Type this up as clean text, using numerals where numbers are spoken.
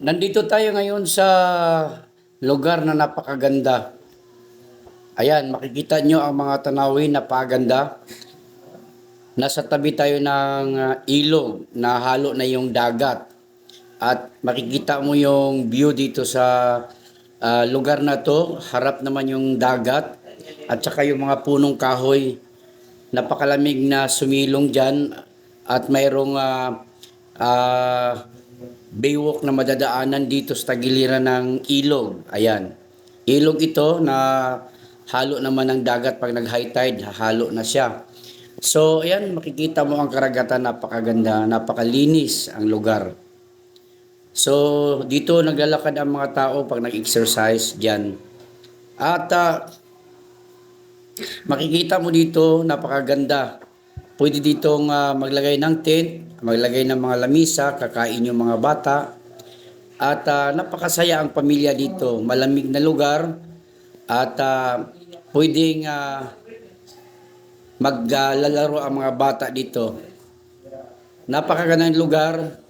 Nandito tayo ngayon sa lugar na napakaganda. Ayan, makikita nyo ang mga tanawin, napakaganda. Nasa tabi tayo ng ilog na halo na yung dagat. At makikita mo yung view dito sa lugar na to. Harap naman yung dagat at saka yung mga punong kahoy. Napakalamig na sumilong dyan at mayroong baywalk na madadaanan dito sa tagiliran ng ilog. Ayan. Ilog ito na halo naman ng dagat pag nag-high tide, halo na siya. So, ayan, makikita mo ang karagatan, napakaganda, napakalinis ang lugar. So, dito naglalakad ang mga tao pag nag-exercise diyan. At makikita mo dito, napakaganda. Pwede ditong maglagay ng tent, maglagay ng mga lamisa, kakain yung mga bata. At napakasaya ang pamilya dito. Malamig na lugar at pwedeng maglalaro ang mga bata dito. Napakagandang lugar.